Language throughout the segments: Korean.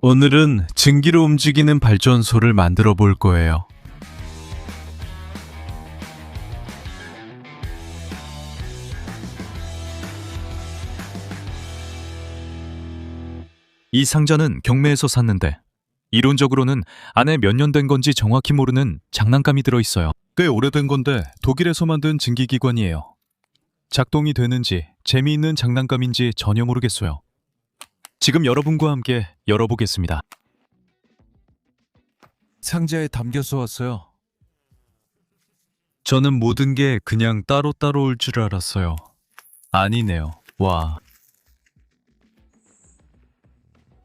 오늘은 증기로 움직이는 발전소를 만들어 볼 거예요. 이 상자는 경매에서 샀는데 이론적으로는 안에 몇 년 된 건지 정확히 모르는 장난감이 들어있어요. 꽤 오래된 건데 독일에서 만든 증기기관이에요. 작동이 되는지 재미있는 장난감인지 전혀 모르겠어요. 지금 여러분과 함께 열어보겠습니다. 상자에 담겨서 왔어요. 저는 모든 게 그냥 따로따로 올 줄 알았어요. 아니네요.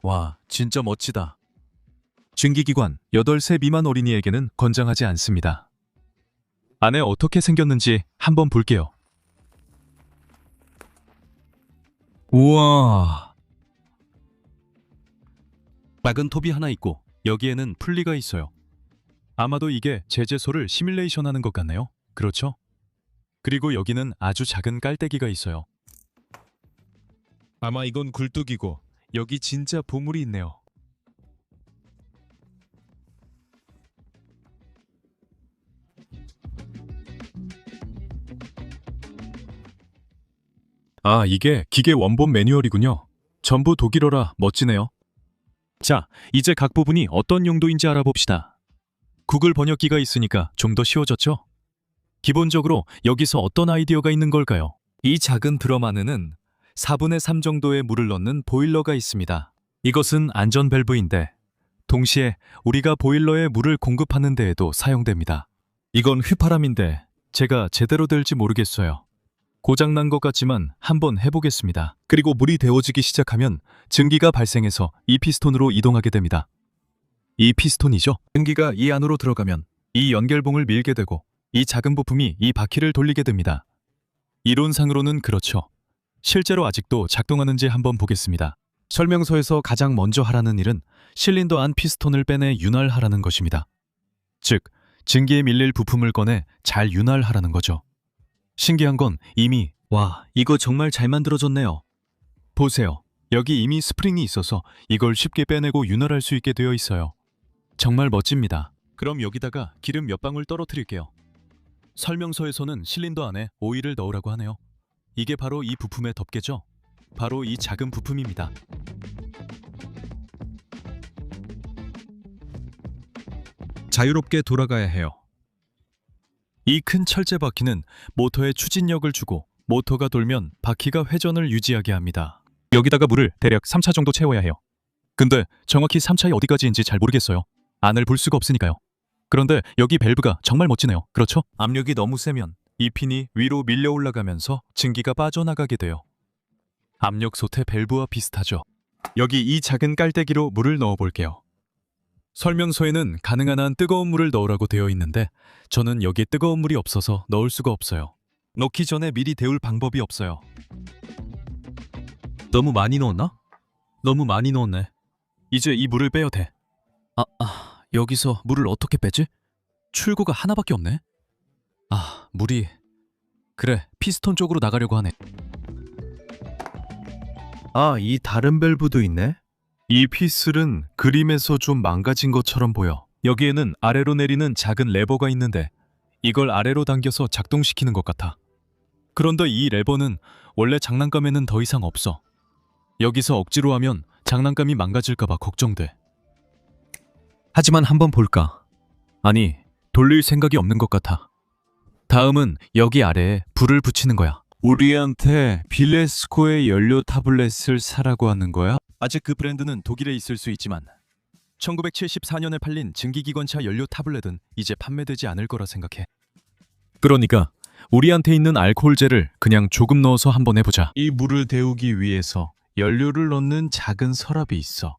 와, 진짜 멋지다. 증기기관 8세 미만 어린이에게는 권장하지 않습니다. 안에 어떻게 생겼는지 한번 볼게요. 우와. 작은 톱이 하나 있고 여기에는 풀리가 있어요. 아마도 이게 제재소를 시뮬레이션하는 것 같네요. 그렇죠? 그리고 여기는 아주 작은 깔때기가 있어요. 아마 이건 굴뚝이고 여기 진짜 보물이 있네요. 아, 이게 기계 원본 매뉴얼이군요. 전부 독일어라 멋지네요. 자, 이제 각 부분이 어떤 용도인지 알아봅시다. 구글 번역기가 있으니까 좀 더 쉬워졌죠? 기본적으로 여기서 어떤 아이디어가 있는 걸까요? 이 작은 드럼 안에는 4분의 3 정도의 물을 넣는 보일러가 있습니다. 이것은 안전 밸브인데 동시에 우리가 보일러에 물을 공급하는 데에도 사용됩니다. 이건 휘파람인데 제가 제대로 될지 모르겠어요. 고장난 것 같지만 한번 해보겠습니다. 그리고 물이 데워지기 시작하면 증기가 발생해서 이 피스톤으로 이동하게 됩니다. 이 피스톤이죠. 증기가 이 안으로 들어가면 이 연결봉을 밀게 되고 이 작은 부품이 이 바퀴를 돌리게 됩니다. 이론상으로는 그렇죠. 실제로 아직도 작동하는지 한번 보겠습니다. 설명서에서 가장 먼저 하라는 일은 실린더 안 피스톤을 빼내 윤활하라는 것입니다. 즉, 증기에 밀릴 부품을 꺼내 잘 윤활하라는 거죠. 신기한 건 이미 이거 정말 잘 만들어졌네요. 보세요. 여기 이미 스프링이 있어서 이걸 쉽게 빼내고 윤활할 수 있게 되어 있어요. 정말 멋집니다. 그럼 여기다가 기름 몇 방울 떨어뜨릴게요. 설명서에서는 실린더 안에 오일을 넣으라고 하네요. 이게 바로 이 부품의 덮개죠? 바로 이 작은 부품입니다. 자유롭게 돌아가야 해요. 이 큰 철제 바퀴는 모터에 추진력을 주고 모터가 돌면 바퀴가 회전을 유지하게 합니다. 여기다가 물을 대략 3차 정도 채워야 해요. 근데 정확히 3차이 어디까지인지 잘 모르겠어요. 안을 볼 수가 없으니까요. 그런데 여기 밸브가 정말 멋지네요. 그렇죠? 압력이 너무 세면 이 핀이 위로 밀려 올라가면서 증기가 빠져나가게 돼요. 압력 솥의 밸브와 비슷하죠. 여기 이 작은 깔때기로 물을 넣어 볼게요. 설명서에는 가능한 한 뜨거운 물을 넣으라고 되어 있는데 저는 여기에 뜨거운 물이 없어서 넣을 수가 없어요. 넣기 전에 미리 데울 방법이 없어요. 너무 많이 넣었나? 너무 많이 넣었네. 이제 이 물을 빼야 돼. 여기서 물을 어떻게 빼지? 출구가 하나밖에 없네. 물이... 그래, 피스톤 쪽으로 나가려고 하네. 이 다른 밸브도 있네? 이 피슬은 그림에서 좀 망가진 것처럼 보여. 여기에는 아래로 내리는 작은 레버가 있는데 이걸 아래로 당겨서 작동시키는 것 같아. 그런데 이 레버는 원래 장난감에는 더 이상 없어. 여기서 억지로 하면 장난감이 망가질까봐 걱정돼. 하지만 한번 볼까? 아니, 돌릴 생각이 없는 것 같아. 다음은 여기 아래에 불을 붙이는 거야. 우리한테 빌레스코의 연료 타블렛을 사라고 하는 거야? 아직 그 브랜드는 독일에 있을 수 있지만 1974년에 팔린 증기기관차 연료 타블렛은 이제 판매되지 않을 거라 생각해. 그러니까 우리한테 있는 알코올젤을 그냥 조금 넣어서 한번 해보자. 이 물을 데우기 위해서 연료를 넣는 작은 서랍이 있어.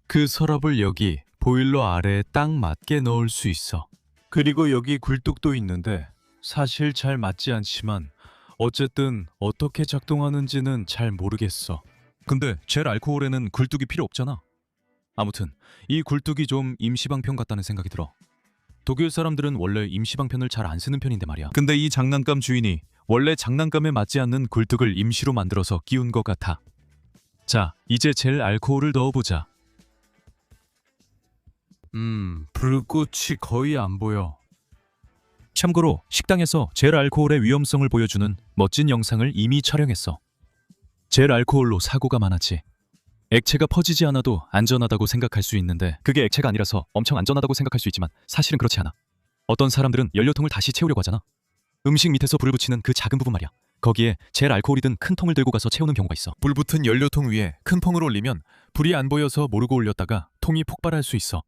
그 서랍을 여기 보일러 아래에 딱 맞게 넣을 수 있어. 그리고 여기 굴뚝도 있는데 사실 잘 맞지 않지만 어쨌든 어떻게 작동하는지는 잘 모르겠어. 근데 젤 알코올에는 굴뚝이 필요 없잖아. 아무튼 이 굴뚝이 좀 임시방편 같다는 생각이 들어. 독일 사람들은 원래 임시방편을 잘 안 쓰는 편인데 말이야. 근데 이 장난감 주인이 원래 장난감에 맞지 않는 굴뚝을 임시로 만들어서 끼운 것 같아. 자, 이제 젤 알코올을 넣어보자. 불꽃이 거의 안 보여. 참고로 식당에서 젤 알코올의 위험성을 보여주는 멋진 영상을 이미 촬영했어. 젤 알코올로 사고가 많았지. 액체가 퍼지지 않아도 안전하다고 생각할 수 있는데 그게 액체가 아니라서 엄청 안전하다고 생각할 수 있지만 사실은 그렇지 않아. 어떤 사람들은 연료통을 다시 채우려고 하잖아. 음식 밑에서 불을 붙이는 그 작은 부분 말이야. 거기에 젤 알코올이든 큰 통을 들고 가서 채우는 경우가 있어. 불 붙은 연료통 위에 큰 통을 올리면 불이 안 보여서 모르고 올렸다가 통이 폭발할 수 있어.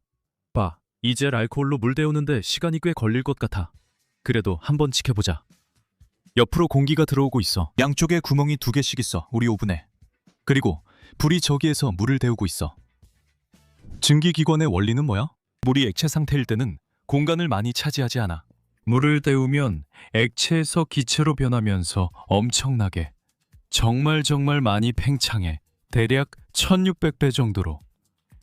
봐, 이 젤 알코올로 물 데우는데 시간이 꽤 걸릴 것 같아. 그래도 한번 지켜보자. 옆으로 공기가 들어오고 있어. 양쪽에 구멍이 2개씩 있어, 우리 오븐에. 그리고 불이 저기에서 물을 데우고 있어. 증기기관의 원리는 뭐야? 물이 액체 상태일 때는 공간을 많이 차지하지 않아. 물을 데우면 액체에서 기체로 변하면서 엄청나게, 정말 많이 팽창해. 대략 1600배 정도로.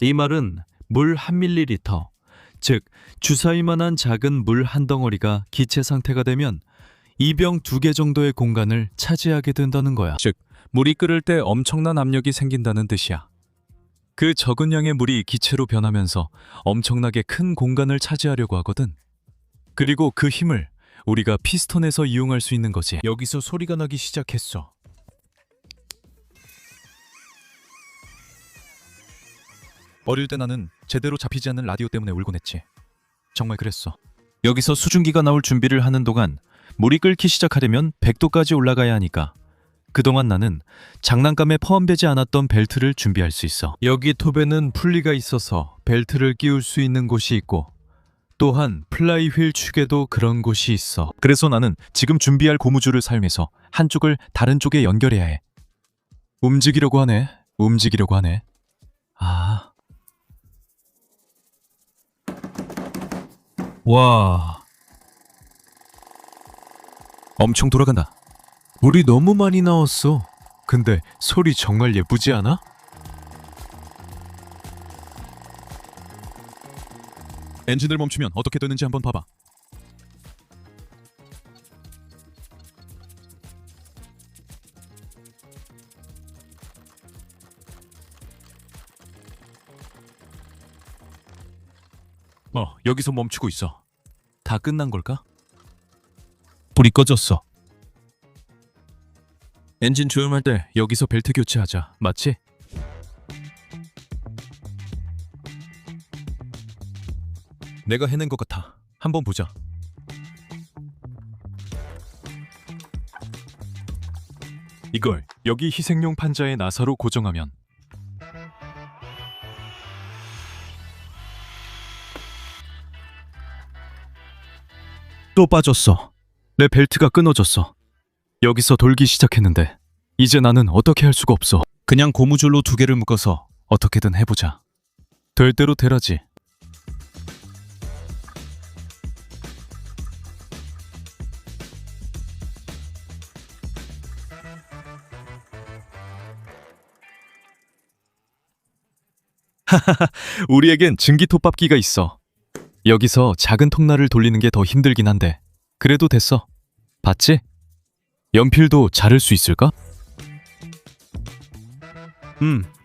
이 말은 물 1ml, 즉 주사위만한 작은 물 한 덩어리가 기체 상태가 되면 이 병 2개 정도의 공간을 차지하게 된다는 거야. 즉 물이 끓을 때 엄청난 압력이 생긴다는 뜻이야. 그 적은 양의 물이 기체로 변하면서 엄청나게 큰 공간을 차지하려고 하거든. 그리고 그 힘을 우리가 피스톤에서 이용할 수 있는 거지. 여기서 소리가 나기 시작했어. 어릴 때 나는 제대로 잡히지 않는 라디오 때문에 울곤 했지. 정말 그랬어. 여기서 수증기가 나올 준비를 하는 동안 물이 끓기 시작하려면 100도까지 올라가야 하니까 그동안 나는 장난감에 포함되지 않았던 벨트를 준비할 수 있어. 여기 톱에는 풀리가 있어서 벨트를 끼울 수 있는 곳이 있고 또한 플라이휠 축에도 그런 곳이 있어. 그래서 나는 지금 준비할 고무줄을 사용해서 한쪽을 다른 쪽에 연결해야 해. 움직이려고 하네. 아. 와. 엄청 돌아간다. 물이 너무 많이 나왔어. 근데 소리 정말 예쁘지 않아? 엔진을 멈추면 어떻게 되는지 한번 봐봐. 여기서 멈추고 있어. 다 끝난 걸까? 불이 꺼졌어. 엔진 조용할 때 여기서 벨트 교체하자. 맞지? 내가 해낸 것 같아. 한번 보자. 이걸 여기 희생용 판자의 나사로 고정하면 또 빠졌어. 내 벨트가 끊어졌어. 여기서 돌기 시작했는데 이제 나는 어떻게 할 수가 없어. 그냥 고무줄로 2개를 묶어서 어떻게든 해보자. 될 대로 되라지. 우리에겐 증기톱밥기가 있어. 여기서 작은 통나를 돌리는 게 더 힘들긴 한데 그래도 됐어. 봤지? 연필도 자를 수 있을까?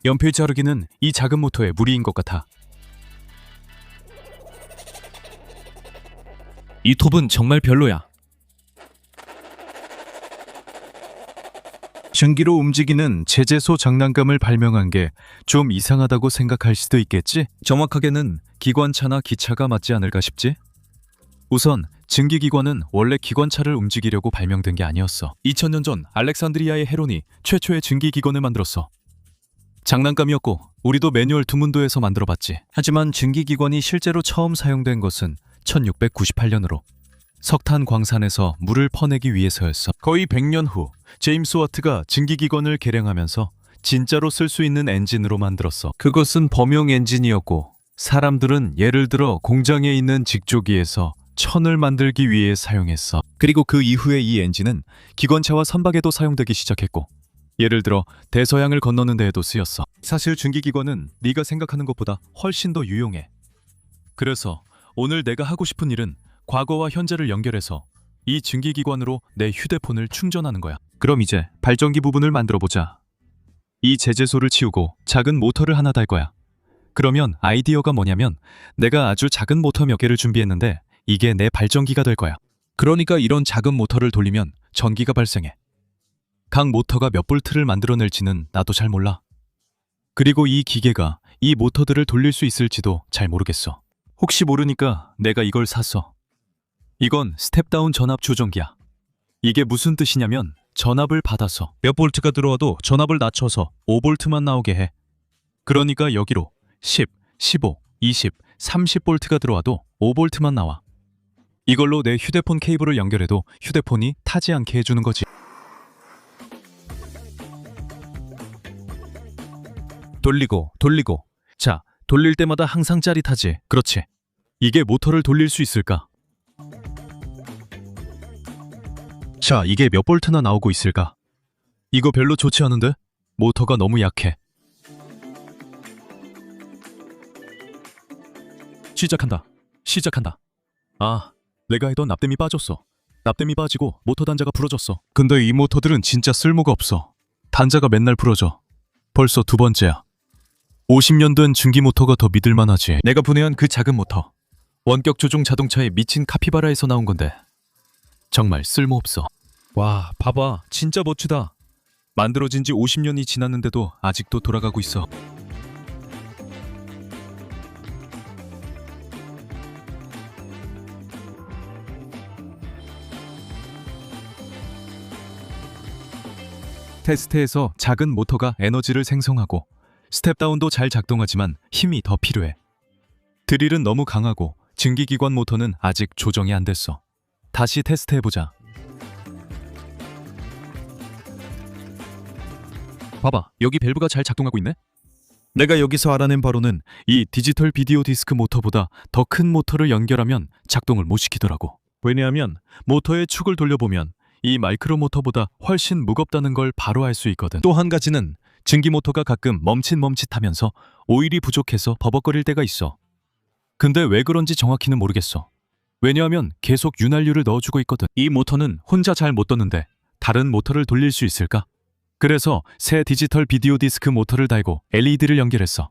연필 자르기는 이 작은 모터의 무리인 것 같아. 이 톱은 정말 별로야. 전기로 움직이는 제재소 장난감을 발명한 게 좀 이상하다고 생각할 수도 있겠지? 정확하게는 기관차나 기차가 맞지 않을까 싶지? 우선 증기기관은 원래 기관차를 움직이려고 발명된 게 아니었어. 2000년 전 알렉산드리아의 헤론이 최초의 증기기관을 만들었어. 장난감이었고 우리도 매뉴얼 두문도에서 만들어봤지. 하지만 증기기관이 실제로 처음 사용된 것은 1698년으로 석탄 광산에서 물을 퍼내기 위해서였어. 거의 100년 후 제임스 와트가 증기기관을 개량하면서 진짜로 쓸 수 있는 엔진으로 만들었어. 그것은 범용 엔진이었고 사람들은 예를 들어 공장에 있는 직조기에서 천을 만들기 위해 사용했어. 그리고 그 이후에 이 엔진은 기관차와 선박에도 사용되기 시작했고 예를 들어 대서양을 건너는 데에도 쓰였어. 사실 증기기관은 네가 생각하는 것보다 훨씬 더 유용해. 그래서 오늘 내가 하고 싶은 일은 과거와 현재를 연결해서 이 증기기관으로 내 휴대폰을 충전하는 거야. 그럼 이제 발전기 부분을 만들어 보자. 이 제재소를 치우고 작은 모터를 하나 달 거야. 그러면 아이디어가 뭐냐면 내가 아주 작은 모터 몇 개를 준비했는데 이게 내 발전기가 될 거야. 그러니까 이런 작은 모터를 돌리면 전기가 발생해. 각 모터가 몇 볼트를 만들어낼지는 나도 잘 몰라. 그리고 이 기계가 이 모터들을 돌릴 수 있을지도 잘 모르겠어. 혹시 모르니까 내가 이걸 샀어. 이건 스텝다운 전압 조정기야. 이게 무슨 뜻이냐면 전압을 받아서 몇 볼트가 들어와도 전압을 낮춰서 5볼트만 나오게 해. 그러니까 여기로 10, 15, 20, 30볼트가 들어와도 5볼트만 나와. 이걸로 내 휴대폰 케이블을 연결해도 휴대폰이 타지 않게 해주는 거지. 돌리고. 자, 돌릴 때마다 항상 짜릿하지. 그렇지. 이게 모터를 돌릴 수 있을까? 자, 이게 몇 볼트나 나오고 있을까? 이거 별로 좋지 않은데? 모터가 너무 약해. 시작한다. 아, 내가 해던 납땜이 빠졌어. 납땜이 빠지고 모터 단자가 부러졌어. 근데 이 모터들은 진짜 쓸모가 없어. 단자가 맨날 부러져. 벌써 두 번째야. 50년 된 증기 모터가 더 믿을만하지. 내가 분해한 그 작은 모터. 원격 조종 자동차의 미친 카피바라에서 나온 건데 정말 쓸모없어. 와, 봐봐. 진짜 멋지다. 만들어진 지 50년이 지났는데도 아직도 돌아가고 있어. 테스트에서 작은 모터가 에너지를 생성하고 스텝다운도 잘 작동하지만 힘이 더 필요해. 드릴은 너무 강하고 증기기관 모터는 아직 조정이 안 됐어. 다시 테스트해보자. 봐봐, 여기 밸브가 잘 작동하고 있네? 내가 여기서 알아낸 바로는 이 디지털 비디오 디스크 모터보다 더 큰 모터를 연결하면 작동을 못 시키더라고. 왜냐하면 모터의 축을 돌려보면 이 마이크로 모터보다 훨씬 무겁다는 걸 바로 알 수 있거든. 또 한 가지는 증기 모터가 가끔 멈칫멈칫하면서 오일이 부족해서 버벅거릴 때가 있어. 근데 왜 그런지 정확히는 모르겠어. 왜냐하면 계속 윤활유를 넣어주고 있거든. 이 모터는 혼자 잘 못 떴는데 다른 모터를 돌릴 수 있을까? 그래서 새 디지털 비디오 디스크 모터를 달고 LED를 연결했어.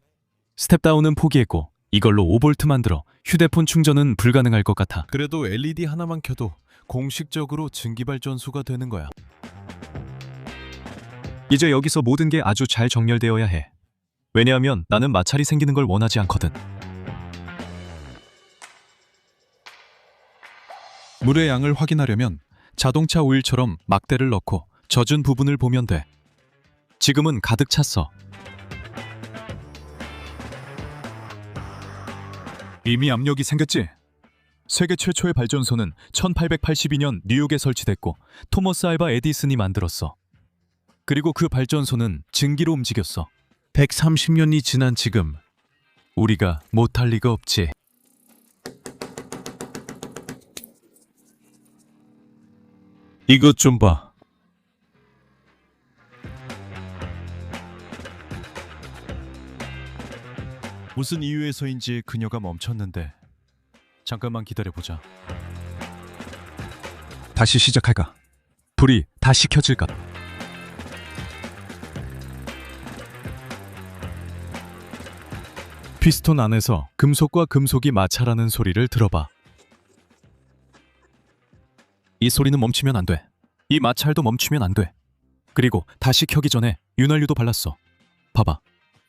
스텝다운은 포기했고 이걸로 5V 만들어 휴대폰 충전은 불가능할 것 같아. 그래도 LED 하나만 켜도 공식적으로 증기발전소가 되는 거야. 이제 여기서 모든 게 아주 잘 정렬되어야 해. 왜냐하면 나는 마찰이 생기는 걸 원하지 않거든. 물의 양을 확인하려면 자동차 오일처럼 막대를 넣고 젖은 부분을 보면 돼. 지금은 가득 찼어. 이미 압력이 생겼지? 세계 최초의 발전소는 1882년 뉴욕에 설치됐고 토머스 알바 에디슨이 만들었어. 그리고 그 발전소는 증기로 움직였어. 130년이 지난 지금 우리가 못할 리가 없지. 이것 좀 봐. 무슨 이유에서인지 그녀가 멈췄는데 잠깐만 기다려보자. 다시 시작할까? 불이 다시 켜질까? 피스톤 안에서 금속과 금속이 마찰하는 소리를 들어봐. 이 소리는 멈추면 안 돼. 이 마찰도 멈추면 안 돼. 그리고 다시 켜기 전에 윤활유도 발랐어. 봐봐.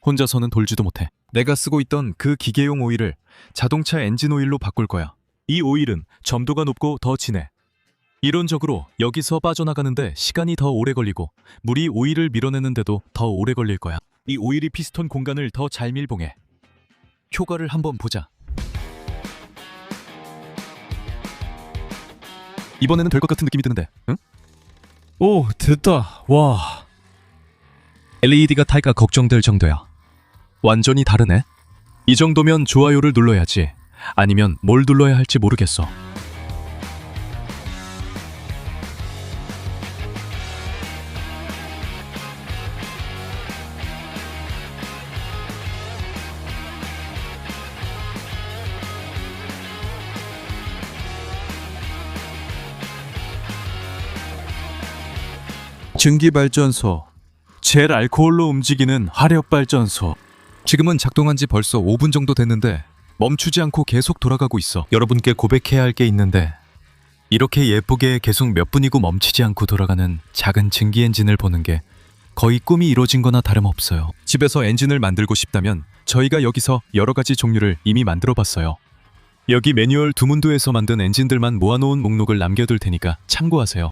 혼자서는 돌지도 못해. 내가 쓰고 있던 그 기계용 오일을 자동차 엔진 오일로 바꿀 거야. 이 오일은 점도가 높고 더 진해. 이론적으로 여기서 빠져나가는데 시간이 더 오래 걸리고 물이 오일을 밀어내는데도 더 오래 걸릴 거야. 이 오일이 피스톤 공간을 더 잘 밀봉해. 효과를 한번 보자. 이번에는 될 것 같은 느낌이 드는데, 응? 오, 됐다. 와. LED가 탈까 걱정될 정도야. 완전히 다르네. 이 정도면 좋아요를 눌러야지. 아니면 뭘 눌러야 할지 모르겠어. 증기발전소, 젤 알코올로 움직이는 화력발전소. 지금은 작동한 지 벌써 5분 정도 됐는데 멈추지 않고 계속 돌아가고 있어. 여러분께 고백해야 할 게 있는데 이렇게 예쁘게 계속 몇 분이고 멈추지 않고 돌아가는 작은 증기 엔진을 보는 게 거의 꿈이 이루어진 거나 다름없어요. 집에서 엔진을 만들고 싶다면 저희가 여기서 여러 가지 종류를 이미 만들어 봤어요. 여기 매뉴얼 두문도에서 만든 엔진들만 모아놓은 목록을 남겨둘 테니까 참고하세요.